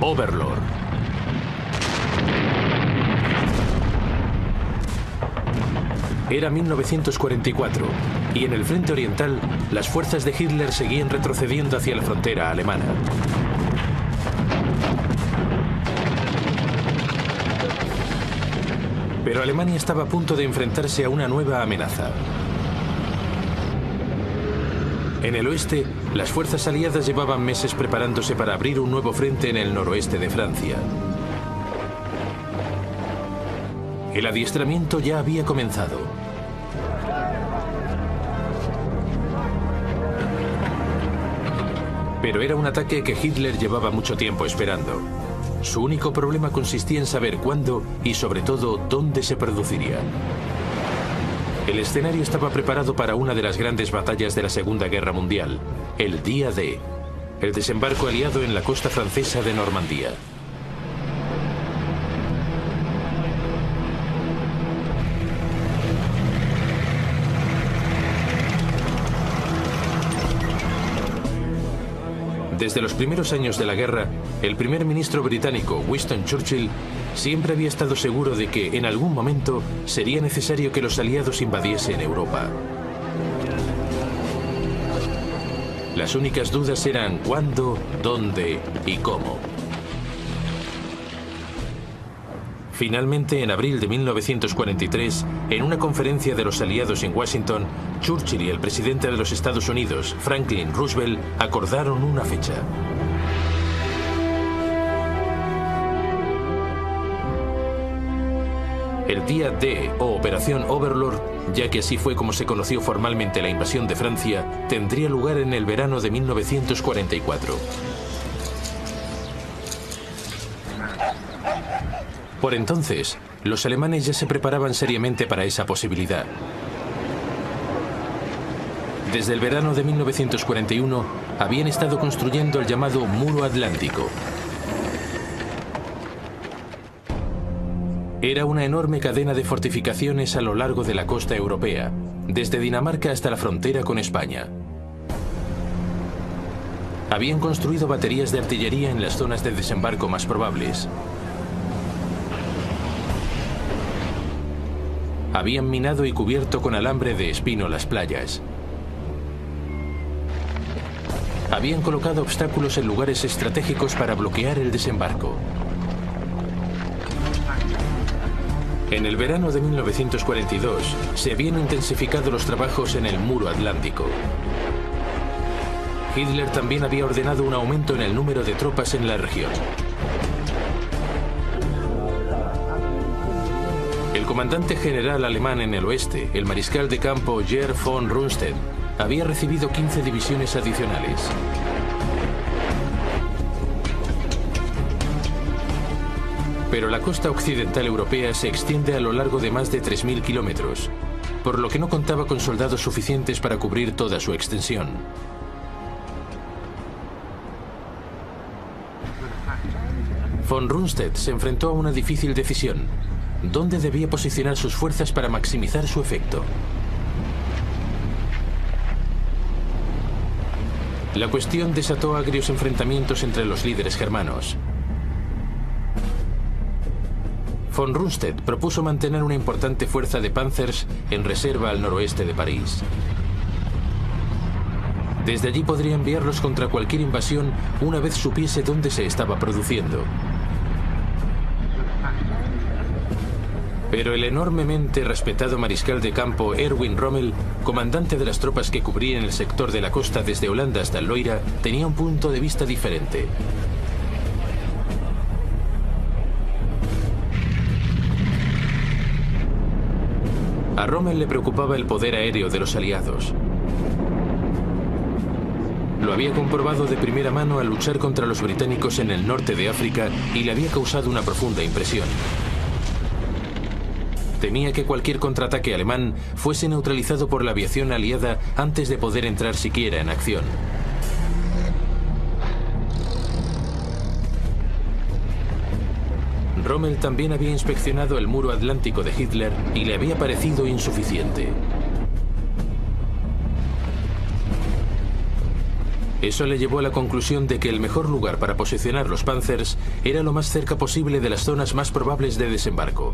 Overlord. Era 1944 y en el frente oriental las fuerzas de Hitler seguían retrocediendo hacia la frontera alemana. Pero Alemania estaba a punto de enfrentarse a una nueva amenaza. En el oeste, las fuerzas aliadas llevaban meses preparándose para abrir un nuevo frente en el noroeste de Francia. El adiestramiento ya había comenzado. Pero era un ataque que Hitler llevaba mucho tiempo esperando. Su único problema consistía en saber cuándo y sobre todo dónde se produciría. El escenario estaba preparado para una de las grandes batallas de la Segunda Guerra Mundial, el Día D, el desembarco aliado en la costa francesa de Normandía. Desde los primeros años de la guerra, el primer ministro británico Winston Churchill siempre había estado seguro de que en algún momento sería necesario que los aliados invadiesen Europa. Las únicas dudas eran cuándo, dónde y cómo. Finalmente, en abril de 1943, en una conferencia de los aliados en Washington, Churchill y el presidente de los Estados Unidos, Franklin Roosevelt, acordaron una fecha. El Día D, o Operación Overlord, ya que así fue como se conoció formalmente la invasión de Francia, tendría lugar en el verano de 1944. Por entonces, los alemanes ya se preparaban seriamente para esa posibilidad. Desde el verano de 1941, habían estado construyendo el llamado Muro Atlántico. Era una enorme cadena de fortificaciones a lo largo de la costa europea, desde Dinamarca hasta la frontera con España. Habían construido baterías de artillería en las zonas de desembarco más probables. Habían minado y cubierto con alambre de espino las playas. Habían colocado obstáculos en lugares estratégicos para bloquear el desembarco. En el verano de 1942 se habían intensificado los trabajos en el Muro Atlántico. Hitler también había ordenado un aumento en el número de tropas en la región. El comandante general alemán en el oeste, el mariscal de campo Gerd von Rundstedt, había recibido 15 divisiones adicionales. Pero la costa occidental europea se extiende a lo largo de más de 3.000 kilómetros, por lo que no contaba con soldados suficientes para cubrir toda su extensión. Von Rundstedt se enfrentó a una difícil decisión: ¿dónde debía posicionar sus fuerzas para maximizar su efecto? La cuestión desató agrios enfrentamientos entre los líderes germanos. Von Rundstedt propuso mantener una importante fuerza de Panzers en reserva al noroeste de París. Desde allí podría enviarlos contra cualquier invasión una vez supiese dónde se estaba produciendo. Pero el enormemente respetado mariscal de campo Erwin Rommel, comandante de las tropas que cubrían el sector de la costa desde Holanda hasta el Loira, tenía un punto de vista diferente. A Rommel le preocupaba el poder aéreo de los aliados. Lo había comprobado de primera mano al luchar contra los británicos en el norte de África y le había causado una profunda impresión. Temía que cualquier contraataque alemán fuese neutralizado por la aviación aliada antes de poder entrar siquiera en acción. Rommel también había inspeccionado el muro atlántico de Hitler y le había parecido insuficiente. Eso le llevó a la conclusión de que el mejor lugar para posicionar los Panzers era lo más cerca posible de las zonas más probables de desembarco.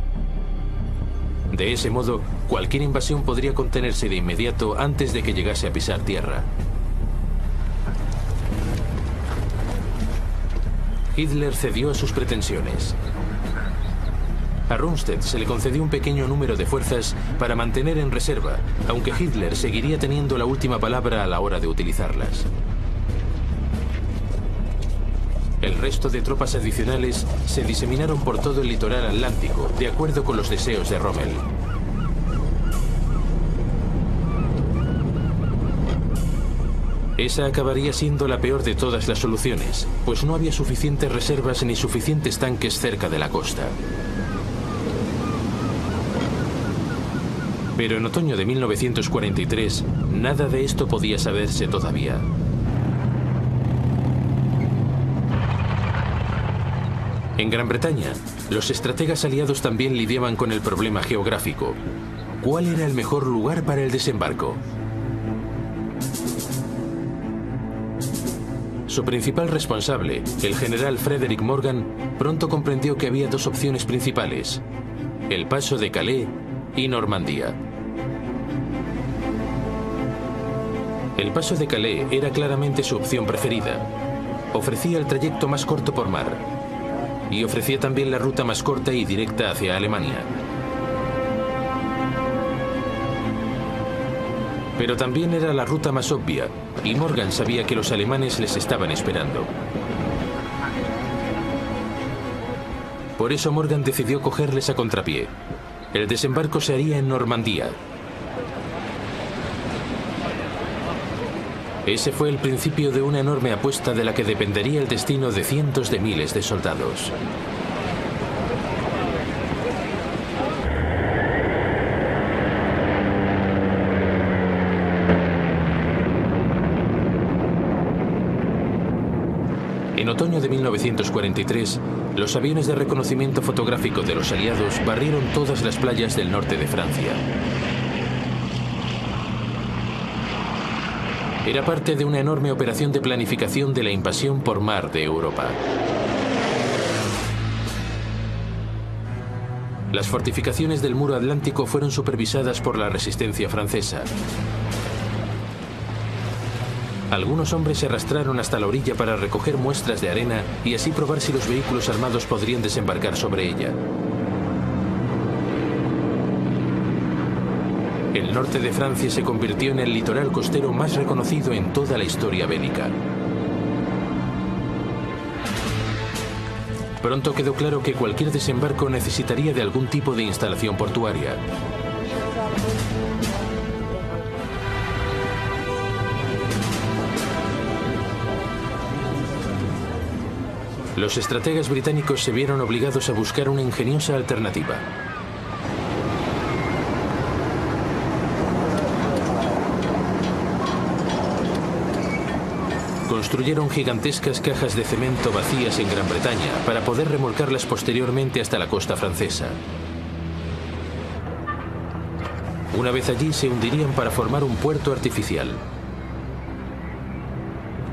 De ese modo, cualquier invasión podría contenerse de inmediato antes de que llegase a pisar tierra. Hitler cedió a sus pretensiones. A Rundstedt se le concedió un pequeño número de fuerzas para mantener en reserva, aunque Hitler seguiría teniendo la última palabra a la hora de utilizarlas. El resto de tropas adicionales se diseminaron por todo el litoral atlántico, de acuerdo con los deseos de Rommel. Esa acabaría siendo la peor de todas las soluciones, pues no había suficientes reservas ni suficientes tanques cerca de la costa. Pero en otoño de 1943, nada de esto podía saberse todavía. En Gran Bretaña, los estrategas aliados también lidiaban con el problema geográfico. ¿Cuál era el mejor lugar para el desembarco? Su principal responsable, el general Frederick Morgan, pronto comprendió que había dos opciones principales: el paso de Calais y Normandía. El paso de Calais era claramente su opción preferida. Ofrecía el trayecto más corto por mar y ofrecía también la ruta más corta y directa hacia Alemania. Pero también era la ruta más obvia, y Morgan sabía que los alemanes les estaban esperando. Por eso Morgan decidió cogerles a contrapié. El desembarco se haría en Normandía. Ese fue el principio de una enorme apuesta de la que dependería el destino de cientos de miles de soldados. En otoño de 1943, los aviones de reconocimiento fotográfico de los aliados barrieron todas las playas del norte de Francia. Era parte de una enorme operación de planificación de la invasión por mar de Europa. Las fortificaciones del muro atlántico fueron supervisadas por la resistencia francesa. Algunos hombres se arrastraron hasta la orilla para recoger muestras de arena y así probar si los vehículos armados podrían desembarcar sobre ella. El norte de Francia se convirtió en el litoral costero más reconocido en toda la historia bélica. Pronto quedó claro que cualquier desembarco necesitaría de algún tipo de instalación portuaria. Los estrategas británicos se vieron obligados a buscar una ingeniosa alternativa. Construyeron gigantescas cajas de cemento vacías en Gran Bretaña para poder remolcarlas posteriormente hasta la costa francesa. Una vez allí se hundirían para formar un puerto artificial.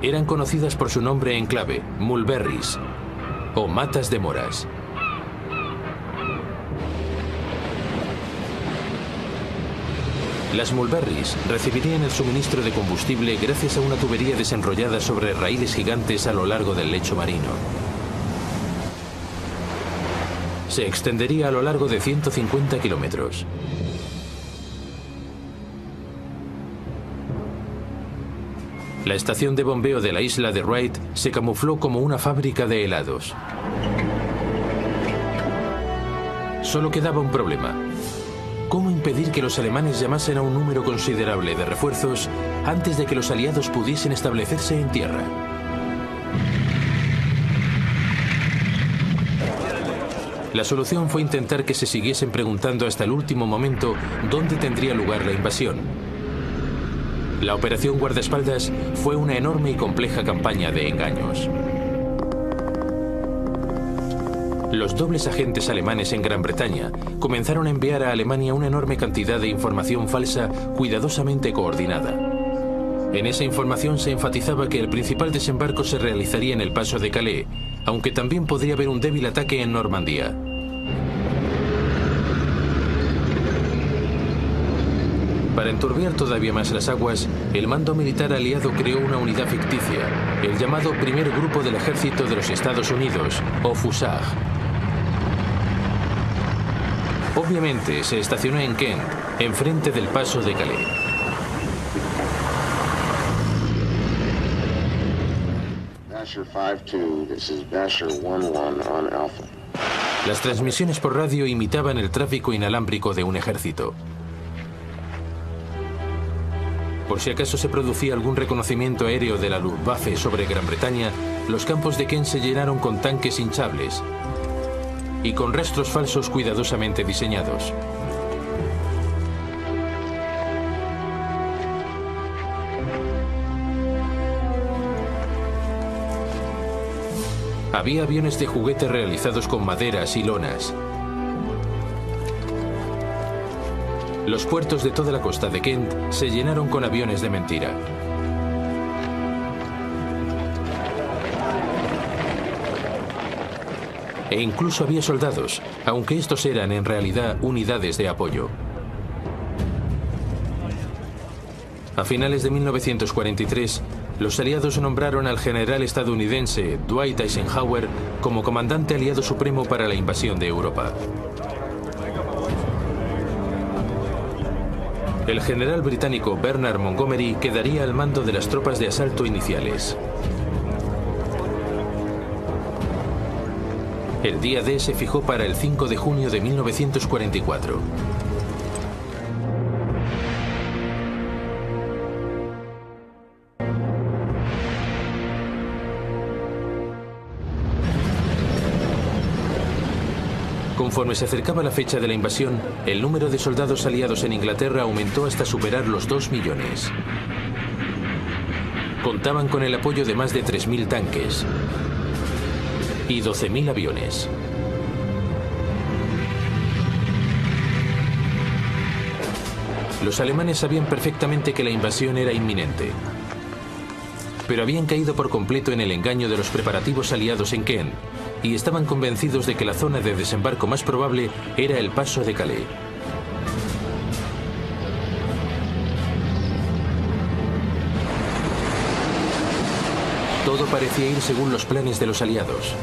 Eran conocidas por su nombre en clave, mulberries, o matas de moras. Las mulberries recibirían el suministro de combustible gracias a una tubería desenrollada sobre raíles gigantes a lo largo del lecho marino. Se extendería a lo largo de 150 kilómetros. La estación de bombeo de la isla de Wright se camufló como una fábrica de helados. Solo quedaba un problema. ¿Cómo impedir que los alemanes llamasen a un número considerable de refuerzos antes de que los aliados pudiesen establecerse en tierra? La solución fue intentar que se siguiesen preguntando hasta el último momento dónde tendría lugar la invasión. La operación guardaespaldas fue una enorme y compleja campaña de engaños. Los dobles agentes alemanes en Gran Bretaña comenzaron a enviar a Alemania una enorme cantidad de información falsa cuidadosamente coordinada. En esa información se enfatizaba que el principal desembarco se realizaría en el paso de Calais, aunque también podría haber un débil ataque en Normandía. Para enturbiar todavía más las aguas, el mando militar aliado creó una unidad ficticia, el llamado Primer Grupo del Ejército de los Estados Unidos, o FUSAG. Obviamente se estacionó en Kent, enfrente del paso de Calais. Basher 5-2, this is Basher 1-1 on Alpha. Las transmisiones por radio imitaban el tráfico inalámbrico de un ejército. Por si acaso se producía algún reconocimiento aéreo de la Luftwaffe sobre Gran Bretaña, los campos de Kent se llenaron con tanques hinchables y con rastros falsos cuidadosamente diseñados. Había aviones de juguete realizados con maderas y lonas. Los puertos de toda la costa de Kent se llenaron con aviones de mentira. E incluso había soldados, aunque estos eran en realidad unidades de apoyo. A finales de 1943, los aliados nombraron al general estadounidense Dwight Eisenhower como comandante aliado supremo para la invasión de Europa. El general británico Bernard Montgomery quedaría al mando de las tropas de asalto iniciales. El día D se fijó para el 5 de junio de 1944. Conforme se acercaba la fecha de la invasión, el número de soldados aliados en Inglaterra aumentó hasta superar los 2 millones. Contaban con el apoyo de más de 3.000 tanques y 12.000 aviones. Los alemanes sabían perfectamente que la invasión era inminente, pero habían caído por completo en el engaño de los preparativos aliados en Kent y estaban convencidos de que la zona de desembarco más probable era el paso de Calais. Todo parecía ir según los planes de los aliados.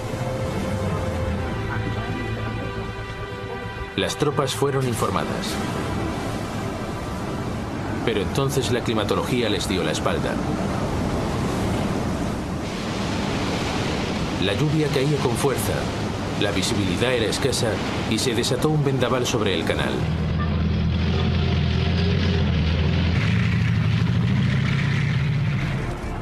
Las tropas fueron informadas. Pero entonces la climatología les dio la espalda. La lluvia caía con fuerza, la visibilidad era escasa y se desató un vendaval sobre el canal.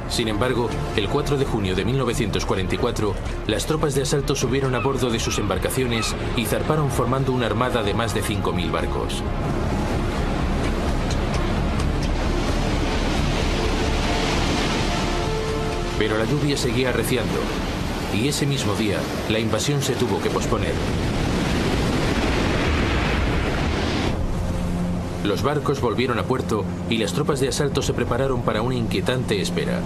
Sin embargo, el 4 de junio de 1944, las tropas de asalto subieron a bordo de sus embarcaciones y zarparon formando una armada de más de 5.000 barcos. Pero la lluvia seguía arreciando, y ese mismo día, la invasión se tuvo que posponer. Los barcos volvieron a puerto y las tropas de asalto se prepararon para una inquietante espera.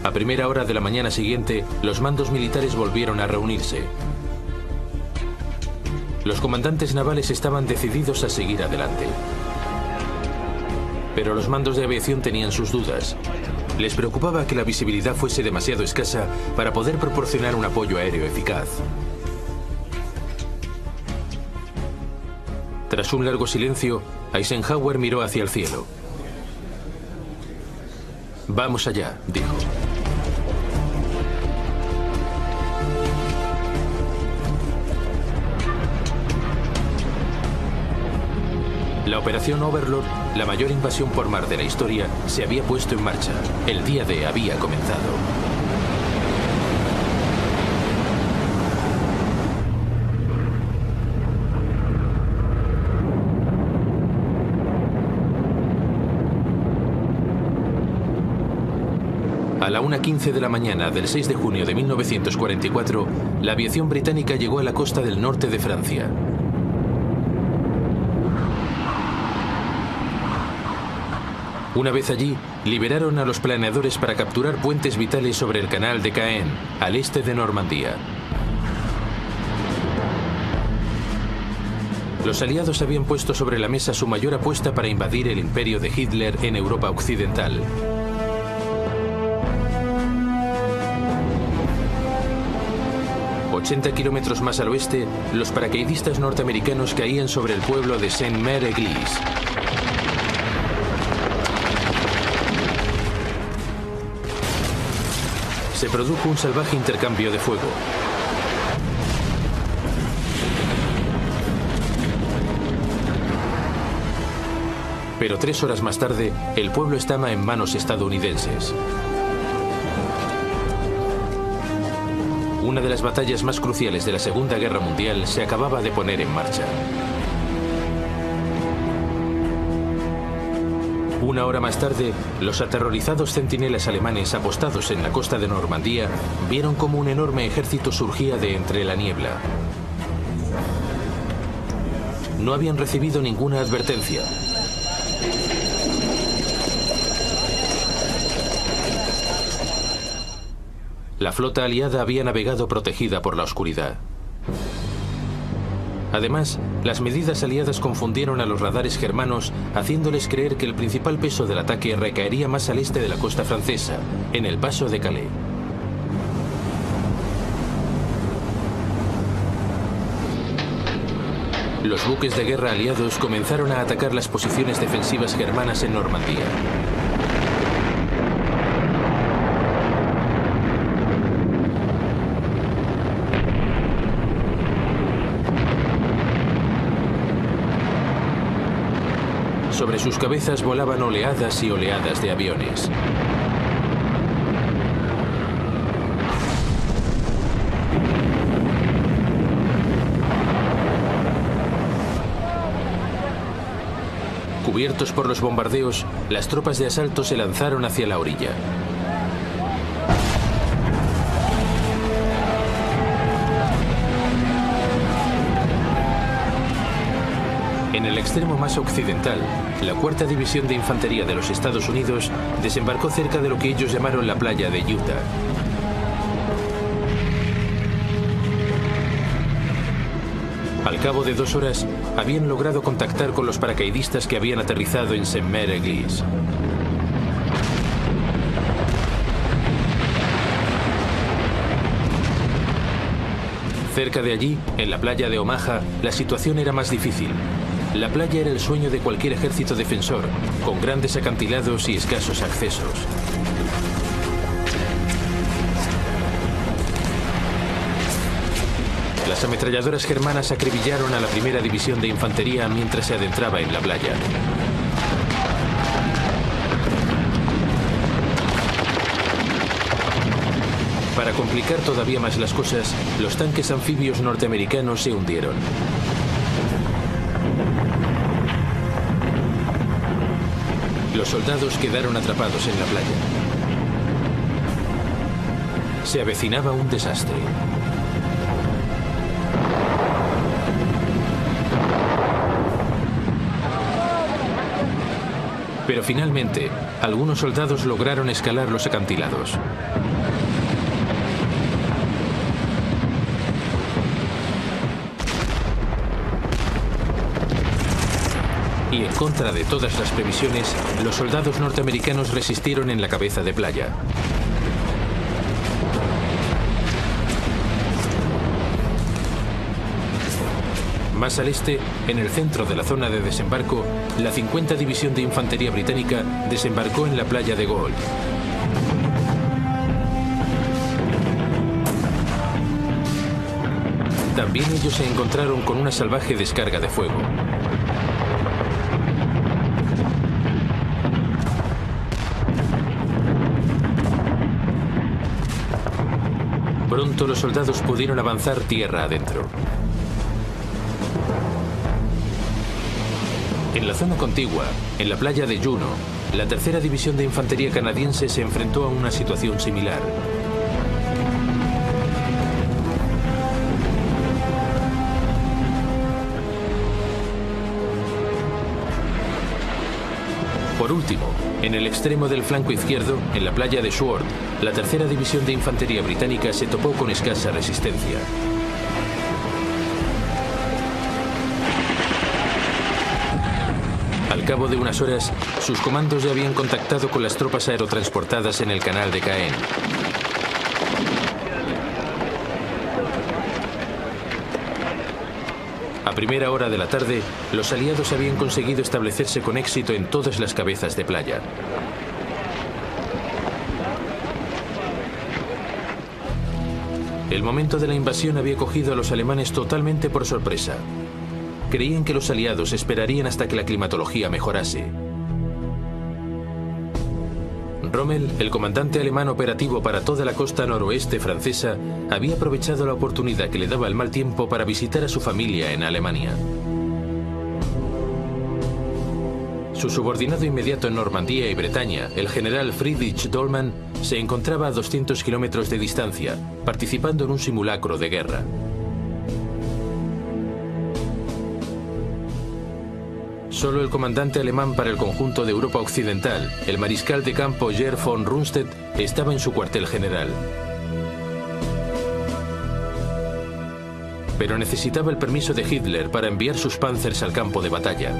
A primera hora de la mañana siguiente, los mandos militares volvieron a reunirse. Los comandantes navales estaban decididos a seguir adelante. Pero los mandos de aviación tenían sus dudas. Les preocupaba que la visibilidad fuese demasiado escasa para poder proporcionar un apoyo aéreo eficaz. Tras un largo silencio, Eisenhower miró hacia el cielo. «Vamos allá», dijo. La operación Overlord, la mayor invasión por mar de la historia, se había puesto en marcha. El día D había comenzado. A la 1:15 de la mañana del 6 de junio de 1944, la aviación británica llegó a la costa del norte de Francia. Una vez allí, liberaron a los planeadores para capturar puentes vitales sobre el canal de Caen, al este de Normandía. Los aliados habían puesto sobre la mesa su mayor apuesta para invadir el imperio de Hitler en Europa occidental. ...80 kilómetros más al oeste, los paracaidistas norteamericanos caían sobre el pueblo de Saint-Mère-Église. Se produjo un salvaje intercambio de fuego. Pero 3 horas más tarde, el pueblo estaba en manos estadounidenses. Una de las batallas más cruciales de la Segunda Guerra Mundial se acababa de poner en marcha. Una hora más tarde, los aterrorizados centinelas alemanes apostados en la costa de Normandía vieron cómo un enorme ejército surgía de entre la niebla. No habían recibido ninguna advertencia. La flota aliada había navegado protegida por la oscuridad. Además, las medidas aliadas confundieron a los radares germanos, haciéndoles creer que el principal peso del ataque recaería más al este de la costa francesa, en el paso de Calais. Los buques de guerra aliados comenzaron a atacar las posiciones defensivas germanas en Normandía. Sobre sus cabezas volaban oleadas y oleadas de aviones. Cubiertos por los bombardeos, las tropas de asalto se lanzaron hacia la orilla. En el extremo más occidental, la 4ª División de Infantería de los Estados Unidos desembarcó cerca de lo que ellos llamaron la playa de Utah. Al cabo de 2 horas, habían logrado contactar con los paracaidistas que habían aterrizado en Saint-Mère-Église. Cerca de allí, en la playa de Omaha, la situación era más difícil. La playa era el sueño de cualquier ejército defensor, con grandes acantilados y escasos accesos. Las ametralladoras germanas acribillaron a la 1ª División de Infantería mientras se adentraba en la playa. Para complicar todavía más las cosas, los tanques anfibios norteamericanos se hundieron. Los soldados quedaron atrapados en la playa. Se avecinaba un desastre. Pero finalmente, algunos soldados lograron escalar los acantilados. Y en contra de todas las previsiones, los soldados norteamericanos resistieron en la cabeza de playa. Más al este, en el centro de la zona de desembarco, la 50ª División de Infantería Británica desembarcó en la playa de Gold. También ellos se encontraron con una salvaje descarga de fuego. Pronto los soldados pudieron avanzar tierra adentro. En la zona contigua, en la playa de Juno, la tercera división de infantería canadiense se enfrentó a una situación similar. Por último, en el extremo del flanco izquierdo, en la playa de Sword, la tercera división de infantería británica se topó con escasa resistencia. Al cabo de unas horas, sus comandos ya habían contactado con las tropas aerotransportadas en el canal de Caen. A primera hora de la tarde, los aliados habían conseguido establecerse con éxito en todas las cabezas de playa. El momento de la invasión había cogido a los alemanes totalmente por sorpresa. Creían que los aliados esperarían hasta que la climatología mejorase. Rommel, el comandante alemán operativo para toda la costa noroeste francesa, había aprovechado la oportunidad que le daba el mal tiempo para visitar a su familia en Alemania. Su subordinado inmediato en Normandía y Bretaña, el general Friedrich Dollmann, se encontraba a 200 kilómetros de distancia, participando en un simulacro de guerra. Solo el comandante alemán para el conjunto de Europa Occidental, el mariscal de campo Gerd von Rundstedt, estaba en su cuartel general. Pero necesitaba el permiso de Hitler para enviar sus panzers al campo de batalla.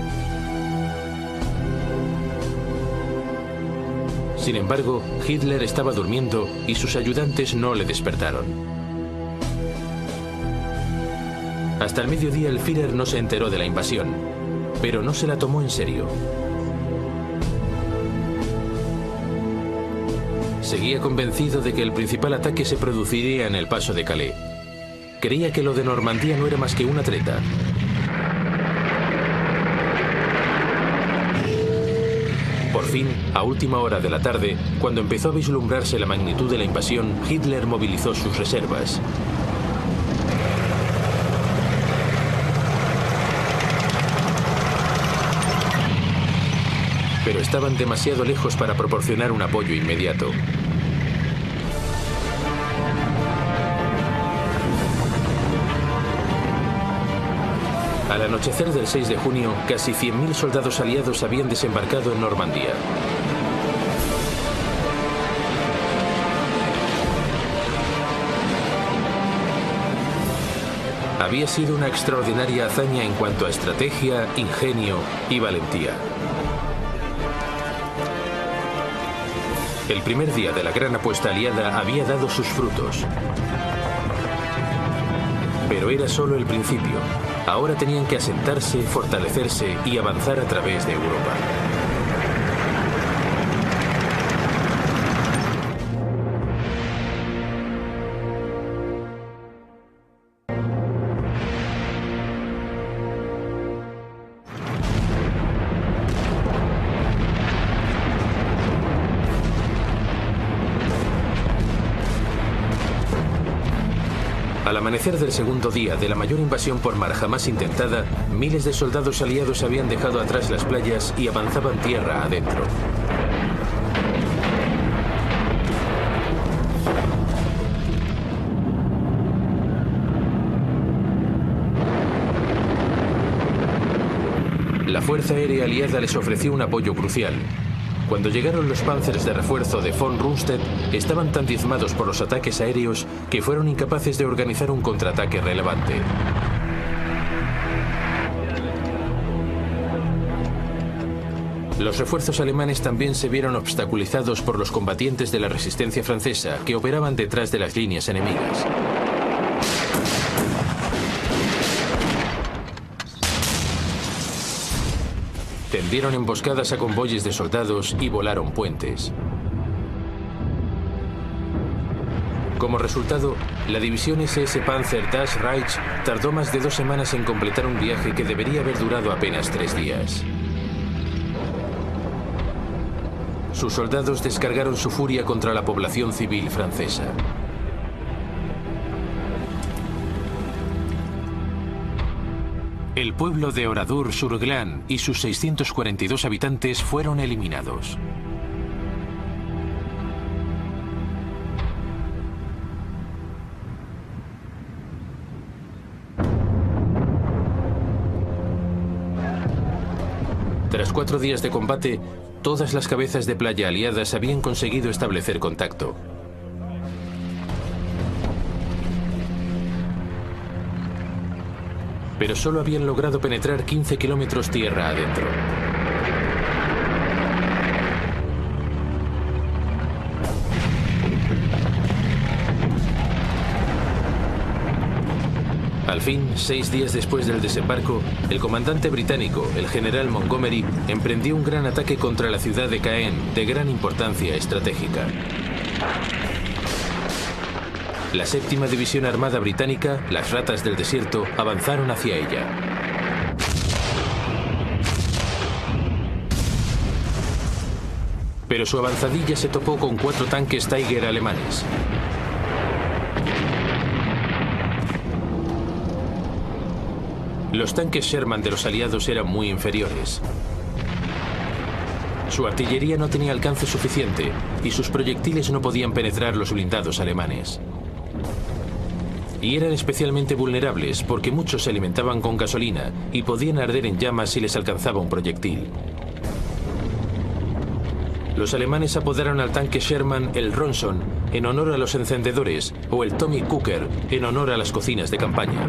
Sin embargo, Hitler estaba durmiendo y sus ayudantes no le despertaron. Hasta el mediodía el Führer no se enteró de la invasión, pero no se la tomó en serio. Seguía convencido de que el principal ataque se produciría en el paso de Calais. Creía que lo de Normandía no era más que una treta. Por fin, a última hora de la tarde, cuando empezó a vislumbrarse la magnitud de la invasión, Hitler movilizó sus reservas. Pero estaban demasiado lejos para proporcionar un apoyo inmediato. Al anochecer del 6 de junio, casi 100.000 soldados aliados habían desembarcado en Normandía. Había sido una extraordinaria hazaña en cuanto a estrategia, ingenio y valentía. El primer día de la gran apuesta aliada había dado sus frutos. Pero era solo el principio. Ahora tenían que asentarse, fortalecerse y avanzar a través de Europa. Al amanecer del segundo día de la mayor invasión por mar jamás intentada, miles de soldados aliados habían dejado atrás las playas y avanzaban tierra adentro. La Fuerza Aérea Aliada les ofreció un apoyo crucial. Cuando llegaron los panzers de refuerzo de von Rundstedt, estaban tan diezmados por los ataques aéreos que fueron incapaces de organizar un contraataque relevante. Los refuerzos alemanes también se vieron obstaculizados por los combatientes de la resistencia francesa que operaban detrás de las líneas enemigas. Tendieron emboscadas a convoyes de soldados y volaron puentes. Como resultado, la división SS Panzer Das Reich tardó más de 2 semanas en completar un viaje que debería haber durado apenas 3 días. Sus soldados descargaron su furia contra la población civil francesa. El pueblo de Oradour-sur-Glane y sus 642 habitantes fueron eliminados. Tras 4 días de combate, todas las cabezas de playa aliadas habían conseguido establecer contacto. Pero solo habían logrado penetrar 15 kilómetros tierra adentro. Al fin, 6 días después del desembarco, el comandante británico, el general Montgomery, emprendió un gran ataque contra la ciudad de Caen, de gran importancia estratégica. La 7ª División Armada Británica, las Ratas del Desierto, avanzaron hacia ella. Pero su avanzadilla se topó con 4 tanques Tiger alemanes. Los tanques Sherman de los aliados eran muy inferiores. Su artillería no tenía alcance suficiente y sus proyectiles no podían penetrar los blindados alemanes. Y eran especialmente vulnerables porque muchos se alimentaban con gasolina y podían arder en llamas si les alcanzaba un proyectil. Los alemanes apodaron al tanque Sherman el Ronson en honor a los encendedores o el Tommy Cooker en honor a las cocinas de campaña.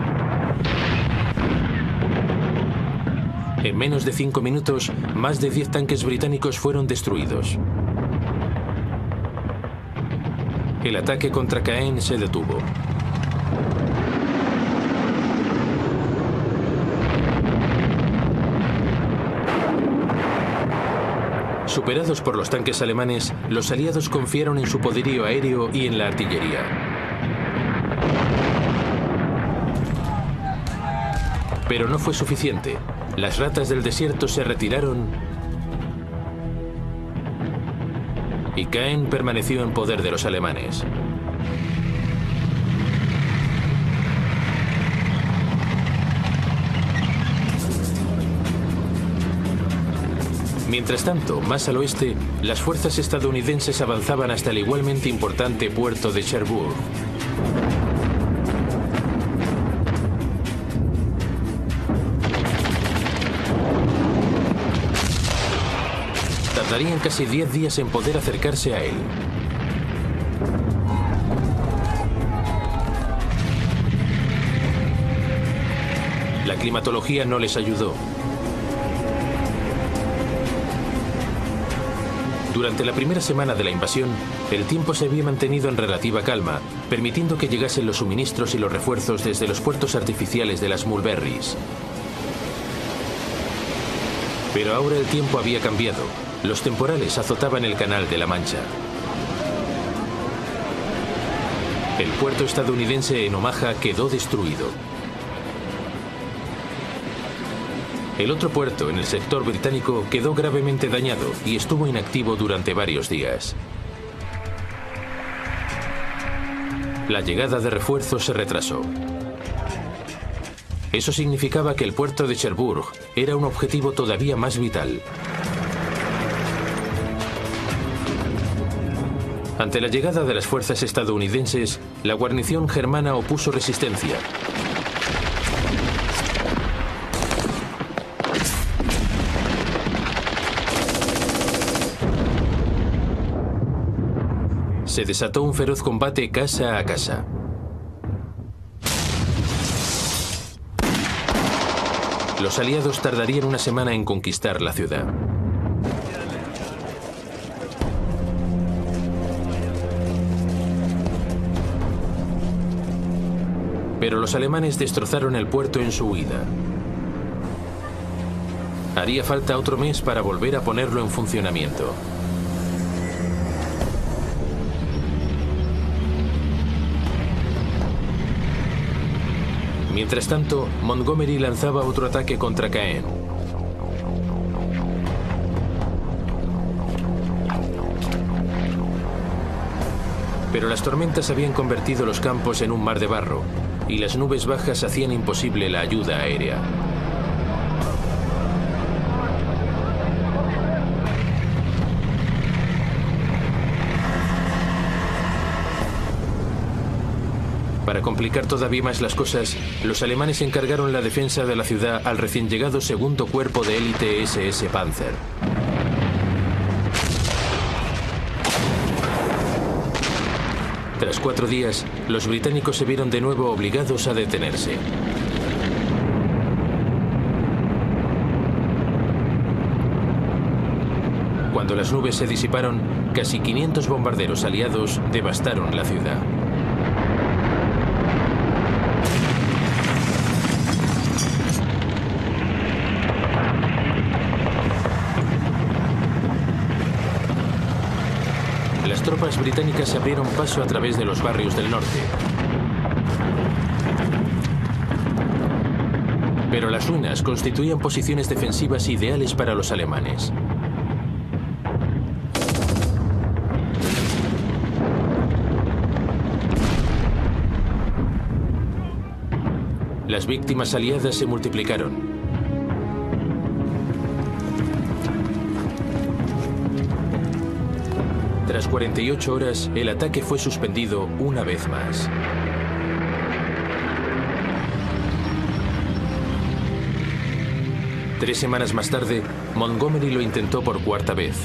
En menos de 5 minutos, más de 10 tanques británicos fueron destruidos. El ataque contra Caen se detuvo. Superados por los tanques alemanes, los aliados confiaron en su poderío aéreo y en la artillería. Pero no fue suficiente. Las Ratas del Desierto se retiraron y Caen permaneció en poder de los alemanes. Mientras tanto, más al oeste, las fuerzas estadounidenses avanzaban hasta el igualmente importante puerto de Cherbourg. Tardarían casi 10 días en poder acercarse a él. La climatología no les ayudó. Durante la primera semana de la invasión, el tiempo se había mantenido en relativa calma, permitiendo que llegasen los suministros y los refuerzos desde los puertos artificiales de las Mulberries. Pero ahora el tiempo había cambiado. Los temporales azotaban el Canal de la Mancha. El puerto estadounidense en Omaha quedó destruido. El otro puerto, en el sector británico, quedó gravemente dañado y estuvo inactivo durante varios días. La llegada de refuerzos se retrasó. Eso significaba que el puerto de Cherbourg era un objetivo todavía más vital. Ante la llegada de las fuerzas estadounidenses, la guarnición germana opuso resistencia. Se desató un feroz combate casa a casa. Los aliados tardarían una semana en conquistar la ciudad. Pero los alemanes destrozaron el puerto en su huida. Haría falta otro mes para volver a ponerlo en funcionamiento. Mientras tanto, Montgomery lanzaba otro ataque contra Caen. Pero las tormentas habían convertido los campos en un mar de barro y las nubes bajas hacían imposible la ayuda aérea. Para complicar todavía más las cosas, los alemanes encargaron la defensa de la ciudad al recién llegado segundo cuerpo de élite SS Panzer. Tras 4 días, los británicos se vieron de nuevo obligados a detenerse. Cuando las nubes se disiparon, casi 500 bombarderos aliados devastaron la ciudad. Las tropas británicas abrieron paso a través de los barrios del norte. Pero las ruinas constituían posiciones defensivas ideales para los alemanes. Las víctimas aliadas se multiplicaron. Tras 48 horas, el ataque fue suspendido una vez más. Tres semanas más tarde, Montgomery lo intentó por 4ª vez.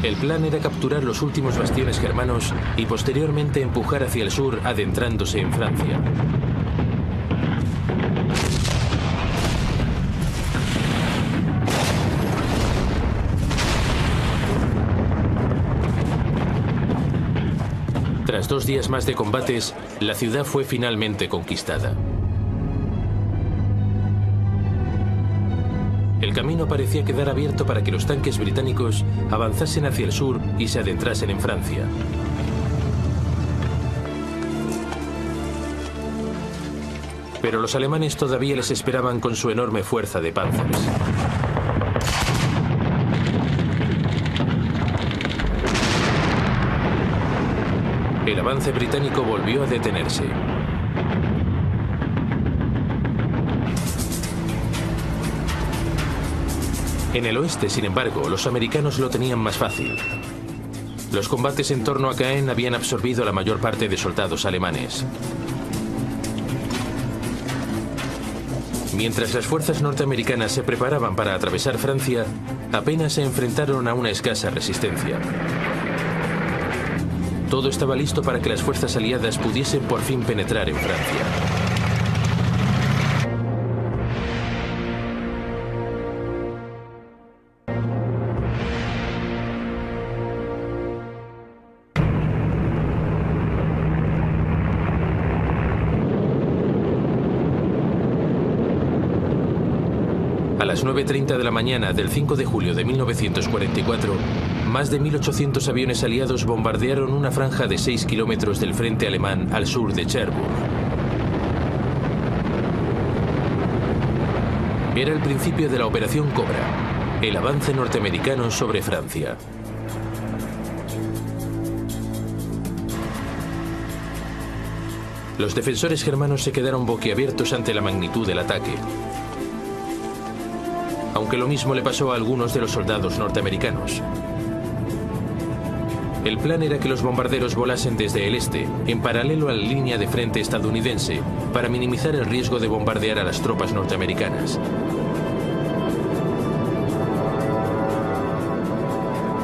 El plan era capturar los últimos bastiones germanos y posteriormente empujar hacia el sur, adentrándose en Francia. Tras 2 días más de combates, la ciudad fue finalmente conquistada. El camino parecía quedar abierto para que los tanques británicos avanzasen hacia el sur y se adentrasen en Francia. Pero los alemanes todavía les esperaban con su enorme fuerza de Panzers. El avance británico volvió a detenerse. En el oeste, sin embargo, los americanos lo tenían más fácil. Los combates en torno a Caen habían absorbido la mayor parte de soldados alemanes. Mientras las fuerzas norteamericanas se preparaban para atravesar Francia, apenas se enfrentaron a una escasa resistencia. Todo estaba listo para que las fuerzas aliadas pudiesen por fin penetrar en Francia. A las 9:30 de la mañana del 5 de julio de 1944, más de 1.800 aviones aliados bombardearon una franja de 6 kilómetros del frente alemán al sur de Cherbourg. Era el principio de la Operación Cobra, el avance norteamericano sobre Francia. Los defensores germanos se quedaron boquiabiertos ante la magnitud del ataque. Aunque lo mismo le pasó a algunos de los soldados norteamericanos. El plan era que los bombarderos volasen desde el este, en paralelo a la línea de frente estadounidense, para minimizar el riesgo de bombardear a las tropas norteamericanas.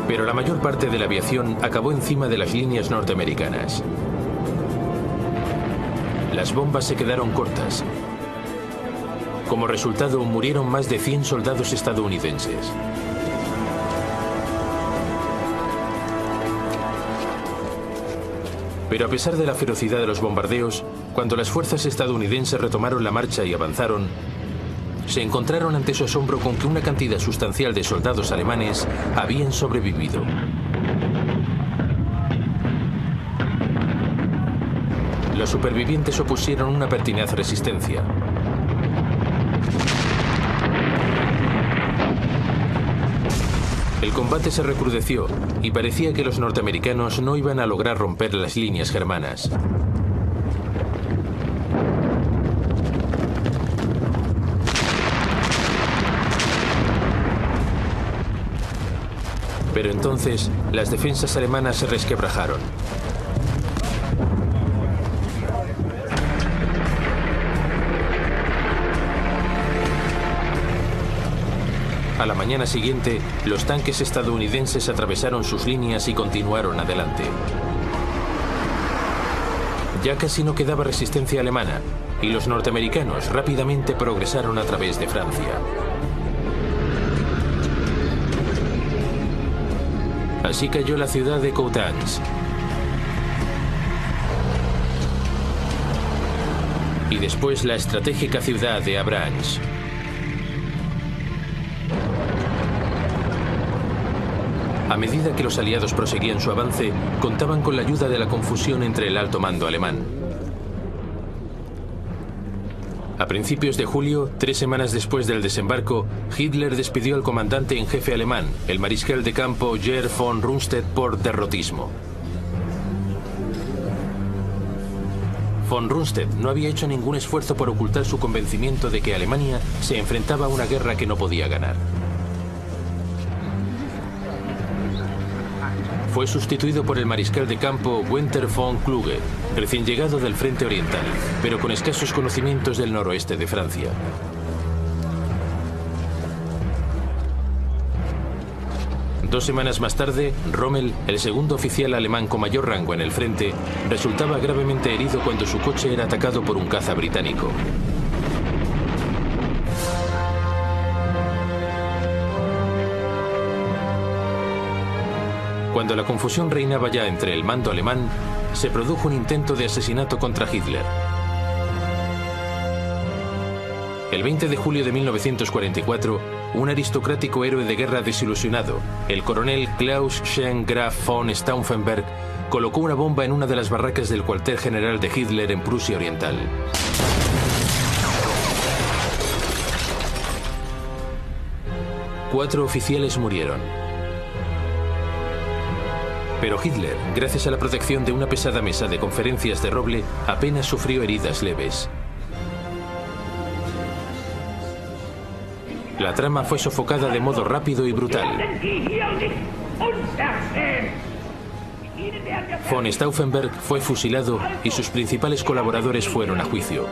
Pero la mayor parte de la aviación acabó encima de las líneas norteamericanas. Las bombas se quedaron cortas. Como resultado, murieron más de 100 soldados estadounidenses. Pero a pesar de la ferocidad de los bombardeos, cuando las fuerzas estadounidenses retomaron la marcha y avanzaron, se encontraron ante su asombro con que una cantidad sustancial de soldados alemanes habían sobrevivido. Los supervivientes opusieron una pertinaz resistencia. El combate se recrudeció y parecía que los norteamericanos no iban a lograr romper las líneas germanas. Pero entonces las defensas alemanas se resquebrajaron. A la mañana siguiente, los tanques estadounidenses atravesaron sus líneas y continuaron adelante. Ya casi no quedaba resistencia alemana, y los norteamericanos rápidamente progresaron a través de Francia. Así cayó la ciudad de Coutances. Y después la estratégica ciudad de Avranches. A medida que los aliados proseguían su avance, contaban con la ayuda de la confusión entre el alto mando alemán. A principios de julio, 3 semanas después del desembarco, Hitler despidió al comandante en jefe alemán, el mariscal de campo Gerd von Rundstedt, por derrotismo. Von Rundstedt no había hecho ningún esfuerzo por ocultar su convencimiento de que Alemania se enfrentaba a una guerra que no podía ganar. Fue sustituido por el mariscal de campo Gunther von Kluge, recién llegado del frente oriental, pero con escasos conocimientos del noroeste de Francia. Dos semanas más tarde, Rommel, el segundo oficial alemán con mayor rango en el frente, resultaba gravemente herido cuando su coche era atacado por un caza británico. Cuando la confusión reinaba ya entre el mando alemán, se produjo un intento de asesinato contra Hitler. El 20 de julio de 1944, un aristocrático héroe de guerra desilusionado, el coronel Klaus Schenk Graf von Stauffenberg, colocó una bomba en una de las barracas del cuartel general de Hitler en Prusia Oriental. Cuatro oficiales murieron. Pero Hitler, gracias a la protección de una pesada mesa de conferencias de roble, apenas sufrió heridas leves. La trama fue sofocada de modo rápido y brutal. Von Stauffenberg fue fusilado y sus principales colaboradores fueron a juicio.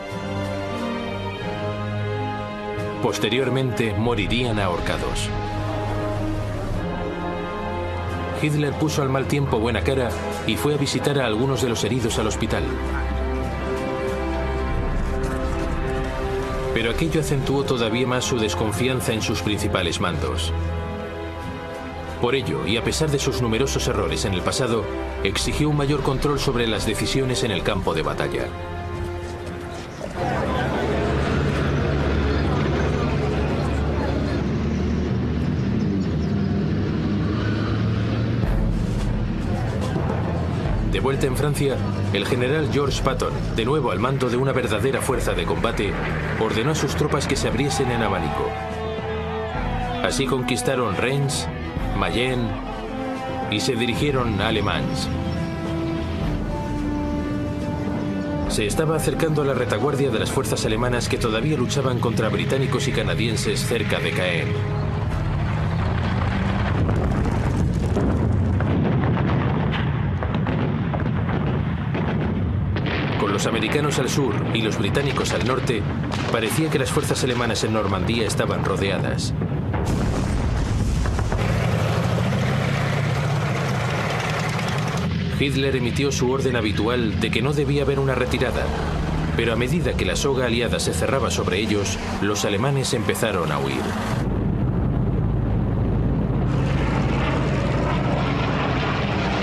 Posteriormente morirían ahorcados. Hitler puso al mal tiempo buena cara y fue a visitar a algunos de los heridos al hospital. Pero aquello acentuó todavía más su desconfianza en sus principales mandos. Por ello, y a pesar de sus numerosos errores en el pasado, exigió un mayor control sobre las decisiones en el campo de batalla. De vuelta en Francia, el general Georges Patton, de nuevo al mando de una verdadera fuerza de combate, ordenó a sus tropas que se abriesen en abanico. Así conquistaron Reims, Mayenne y se dirigieron a Le Mans. Se estaba acercando a la retaguardia de las fuerzas alemanas que todavía luchaban contra británicos y canadienses cerca de Caen. Los americanos al sur y los británicos al norte, parecía que las fuerzas alemanas en Normandía estaban rodeadas. Hitler emitió su orden habitual de que no debía haber una retirada, pero a medida que la soga aliada se cerraba sobre ellos, los alemanes empezaron a huir.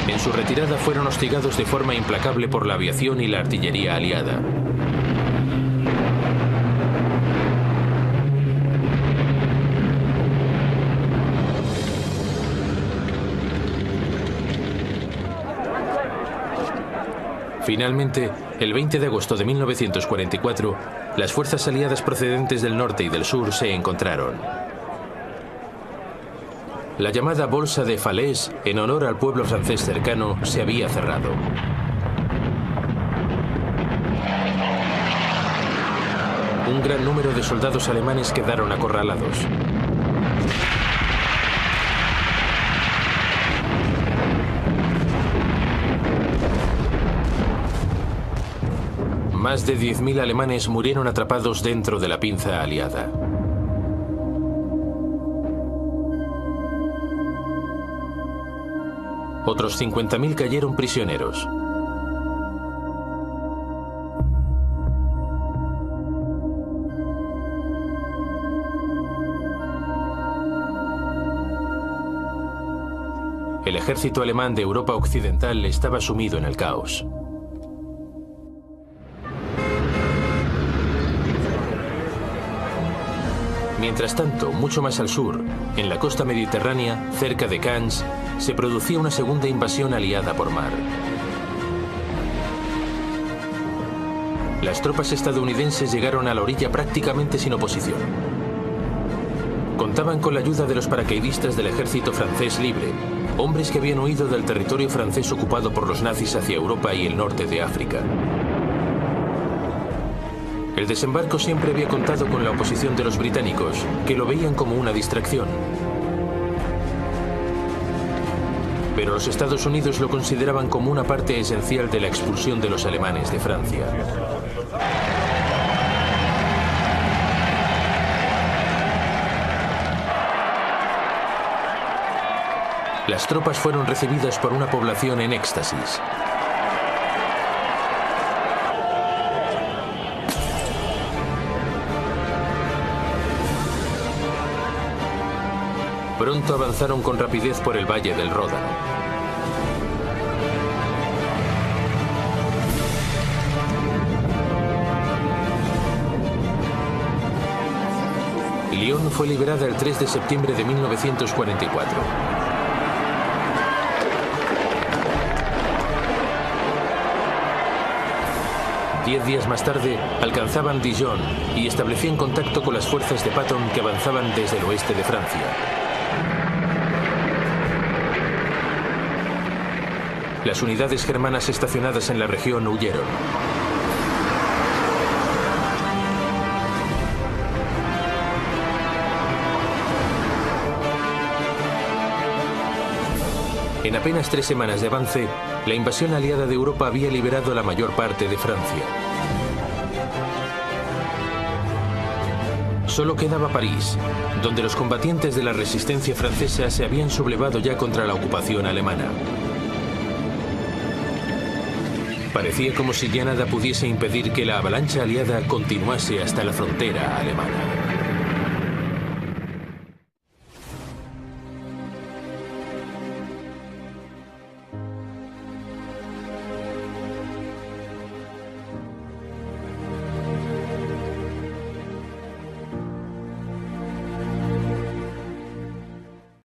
En su retirada fueron hostigados de forma implacable por la aviación y la artillería aliada. Finalmente, el 20 de agosto de 1944, las fuerzas aliadas procedentes del norte y del sur se encontraron. La llamada Bolsa de Falaise, en honor al pueblo francés cercano, se había cerrado. Un gran número de soldados alemanes quedaron acorralados. Más de 10.000 alemanes murieron atrapados dentro de la pinza aliada. Otros 50.000 cayeron prisioneros. El ejército alemán de Europa Occidental estaba sumido en el caos. Mientras tanto, mucho más al sur, en la costa mediterránea, cerca de Cannes, se producía una segunda invasión aliada por mar. Las tropas estadounidenses llegaron a la orilla prácticamente sin oposición. Contaban con la ayuda de los paracaidistas del ejército francés libre, hombres que habían huido del territorio francés ocupado por los nazis hacia Europa y el norte de África. El desembarco siempre había contado con la oposición de los británicos, que lo veían como una distracción. Pero los Estados Unidos lo consideraban como una parte esencial de la expulsión de los alemanes de Francia. Las tropas fueron recibidas por una población en éxtasis. Pronto avanzaron con rapidez por el valle del Ródano. Lyon fue liberada el 3 de septiembre de 1944. Diez días más tarde, alcanzaban Dijon y establecían contacto con las fuerzas de Patton que avanzaban desde el oeste de Francia. Las unidades germanas estacionadas en la región huyeron. En apenas 3 semanas de avance, la invasión aliada de Europa había liberado la mayor parte de Francia. Solo quedaba París, donde los combatientes de la resistencia francesa se habían sublevado ya contra la ocupación alemana. Parecía como si ya nada pudiese impedir que la avalancha aliada continuase hasta la frontera alemana.